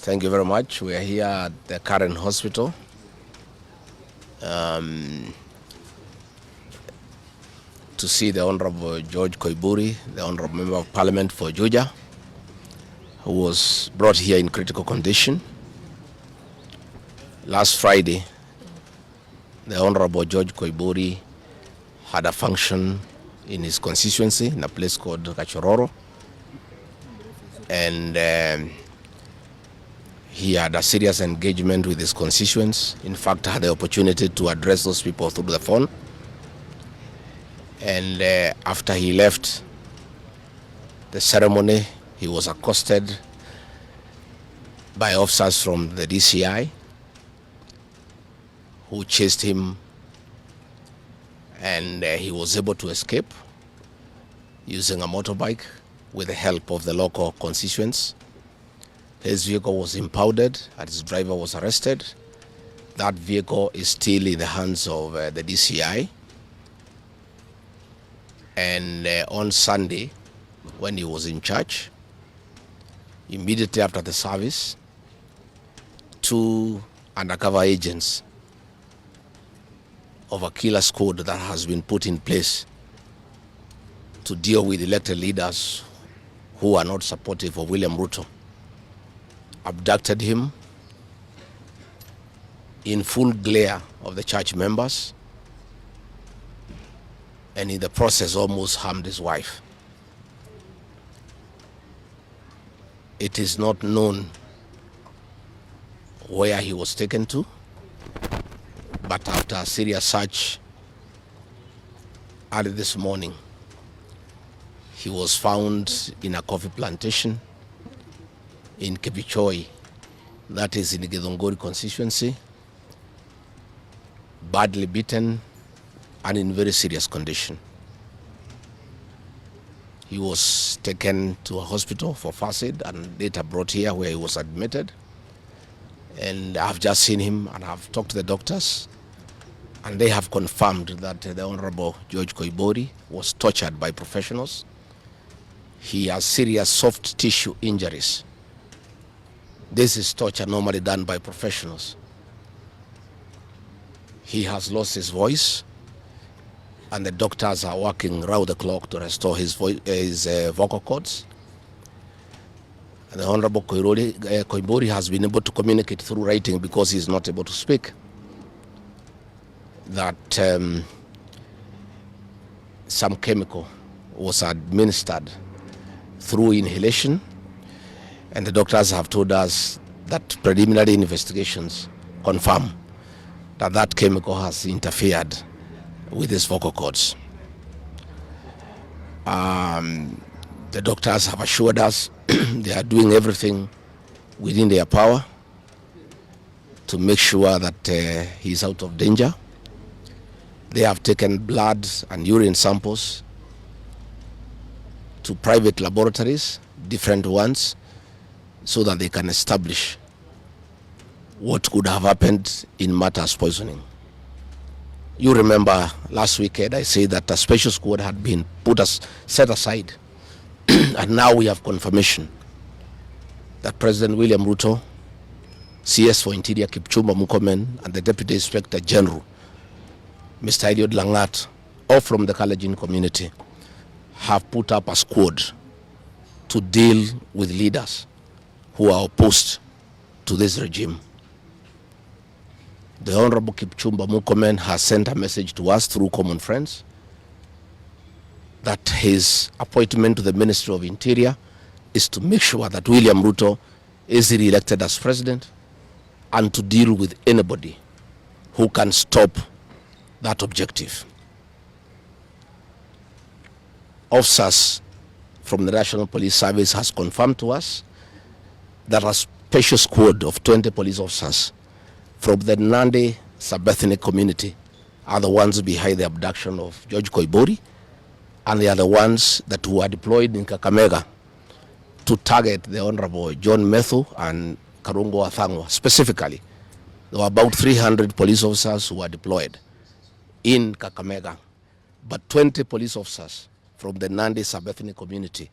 Thank you very much. We are here at the current hospital to see the Honorable George Koimburi, the Honorable Member of Parliament for Juja, who was brought here in critical condition. Last Friday, the Honorable George Koimburi had a function in his constituency in a place called Gachagua, and he had a serious engagement with his constituents. In fact, had the opportunity to address those people through the phone. And after he left the ceremony, he was accosted by officers from the DCI who chased him, and he was able to escape using a motorbike with the help of the local constituents. His vehicle was impounded and his driver was arrested. That vehicle is still in the hands of the DCI. And on Sunday, when he was in church, immediately after the service, 2 undercover agents of a killer squad that has been put in place to deal with elected leaders who are not supportive of William Ruto abducted him in full glare of the church members, and in the process almost harmed his wife. It is not known where he was taken to, but after a serious search early this morning, he was found in a coffee plantation in Kebichoi, that is in the Githongori constituency, badly beaten and in very serious condition. He was taken to a hospital for first aid and later brought here where he was admitted. And I've just seen him and I've talked to the doctors, and they have confirmed that the Honorable George Koimbori was tortured by professionals. He has serious soft tissue injuries. This is torture normally done by professionals. He has lost his voice, and the doctors are working round the clock to restore his vocal cords. And the Honorable Koimbori has been able to communicate through writing, because he is not able to speak, that some chemical was administered through inhalation. And the doctors have told us that preliminary investigations confirm that that chemical has interfered with his vocal cords. The doctors have assured us they are doing everything within their power to make sure that he's out of danger. They have taken blood and urine samples to private laboratories, different ones, so that they can establish what could have happened in matters poisoning. You remember last weekend I said that a special squad had been set aside, and now we have confirmation that President William Ruto, CS for Interior Kipchumba Murkomen, and the Deputy Inspector General, Mr. Eliud Langat, all from the Kalenjin community, have put up a squad to deal with leaders who are opposed to this regime. The Honorable Kipchumba Murkomen has sent a message to us through common friends that his appointment to the Ministry of Interior is to make sure that William Ruto is re-elected as president, and to deal with anybody who can stop that objective. Officers from the National Police Service has confirmed to us that a special squad of 20 police officers from the Nandi sub-ethnic community are the ones behind the abduction of George Koimbori, and they are the ones that were deployed in Kakamega to target the Honorable John Methu and Karungo Athangwa. Specifically, there were about 300 police officers who were deployed in Kakamega, but 20 police officers from the Nandi sub-ethnic community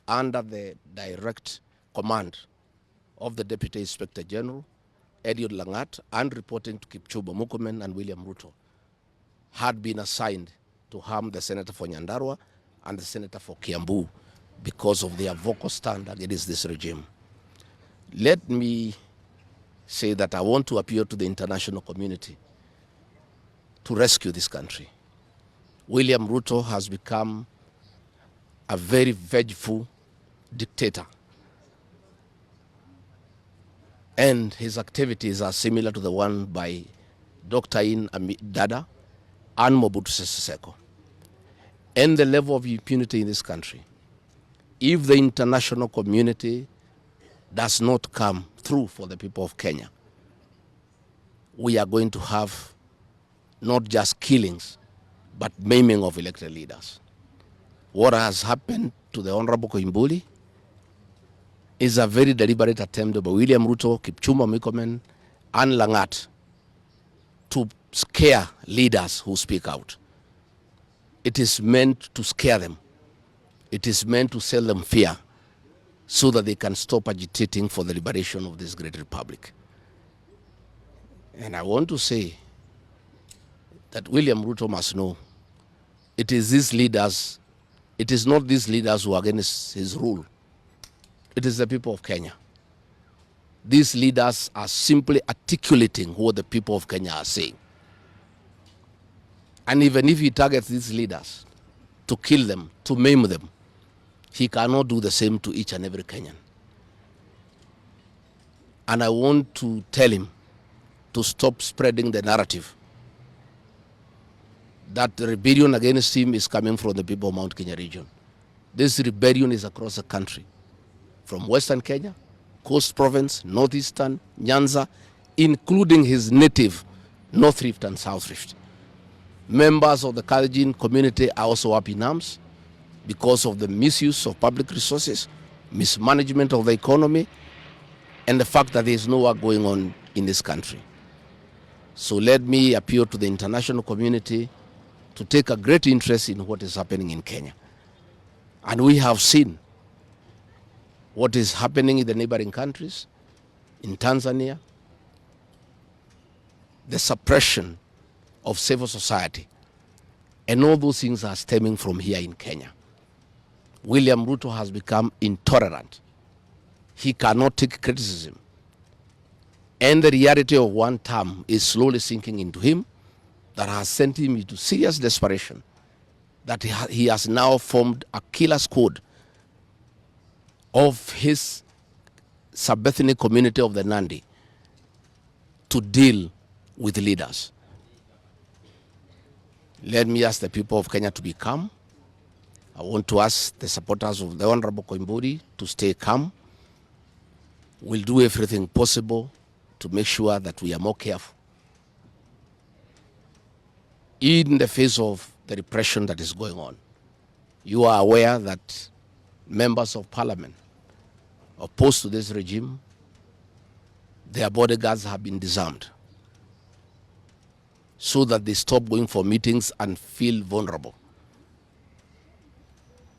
under the direct command of the Deputy Inspector General, Eliud Langat, and reporting to Kipchumba Murkomen and William Ruto had been assigned to harm the Senator for Nyandarua and the Senator for Kiambu because of their vocal stand against this regime. Let me say that I want to appeal to the international community to rescue this country. William Ruto has become a very vengeful dictator, and his activities are similar to the one by Dr. In Dada and Mobutu Sese Seko. And the level of impunity in this country, if the international community does not come through for the people of Kenya, we are going to have not just killings, but maiming of elected leaders. What has happened to the Honorable Koimburi is a very deliberate attempt by William Ruto, Kipchumba Murkomen, and Langat to scare leaders who speak out. It is meant to scare them. It is meant to sell them fear so that they can stop agitating for the liberation of this great republic. And I want to say that William Ruto must know it is these leaders, it is not these leaders who are against his rule. It is the people of Kenya. These leaders are simply articulating what the people of Kenya are saying. And even if he targets these leaders to kill them, to maim them, he cannot do the same to each and every Kenyan. And I want to tell him to stop spreading the narrative that the rebellion against him is coming from the people of Mount Kenya region. This rebellion is across the country, from Western Kenya, Coast Province, Northeastern, Nyanza, including his native North Rift and South Rift. Members of the Kalenjin community are also up in arms because of the misuse of public resources, mismanagement of the economy, and the fact that there is no work going on in this country. So let me appeal to the international community to take a great interest in what is happening in Kenya. And we have seen what is happening in the neighboring countries, in Tanzania, the suppression of civil society. And all those things are stemming from here in Kenya. William Ruto has become intolerant. He cannot take criticism. And the reality of one term is slowly sinking into him, that has sent him into serious desperation, that he has now formed a killer squad of his sub-ethnic community of the Nandi to deal with leaders. Let me ask the people of Kenya to be calm. I want to ask the supporters of the Honorable Koimbori to stay calm. We'll do everything possible to make sure that we are more careful in the face of the repression that is going on. You are aware that members of parliament opposed to this regime, their bodyguards have been disarmed so that they stop going for meetings and feel vulnerable.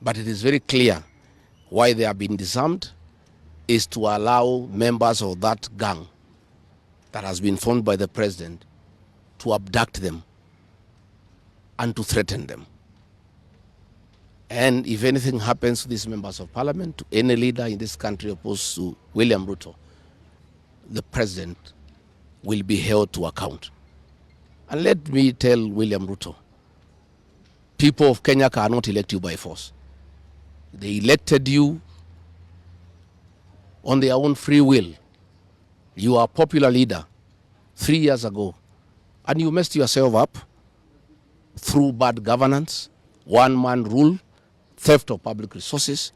But it is very clear why they have been disarmed is to allow members of that gang that has been formed by the president to abduct them and to threaten them. And if anything happens to these members of parliament, to any leader in this country opposed to William Ruto, the president will be held to account. And let me tell William Ruto, people of Kenya cannot elect you by force. They elected you on their own free will. You are a popular leader 3 years ago, and you messed yourself up through bad governance, one-man rule, theft of public resources,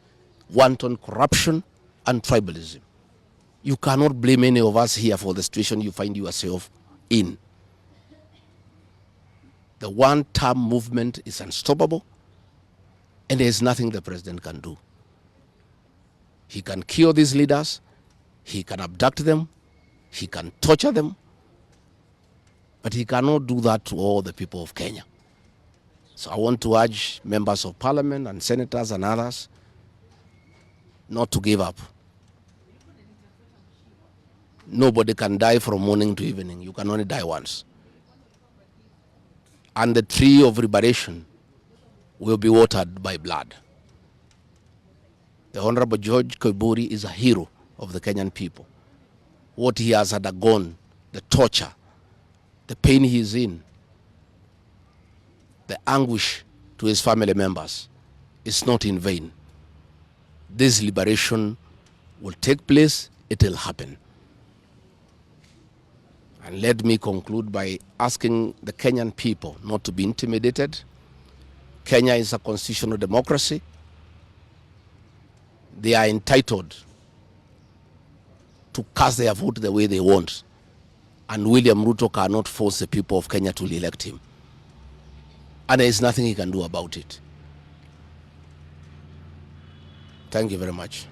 wanton corruption, and tribalism. You cannot blame any of us here for the situation you find yourself in. The one-term movement is unstoppable, and there is nothing the president can do. He can kill these leaders, he can abduct them, he can torture them, but he cannot do that to all the people of Kenya. So I want to urge members of parliament and senators and others not to give up. Nobody can die from morning to evening. You can only die once. And the tree of liberation will be watered by blood. The Honorable George Koimbori is a hero of the Kenyan people. What he has undergone, the torture, the pain he is in, the anguish to his family members is not in vain. This liberation will take place, it will happen. And let me conclude by asking the Kenyan people not to be intimidated. Kenya is a constitutional democracy. They are entitled to cast their vote the way they want. And William Ruto cannot force the people of Kenya to elect him. And there is nothing he can do about it. Thank you very much.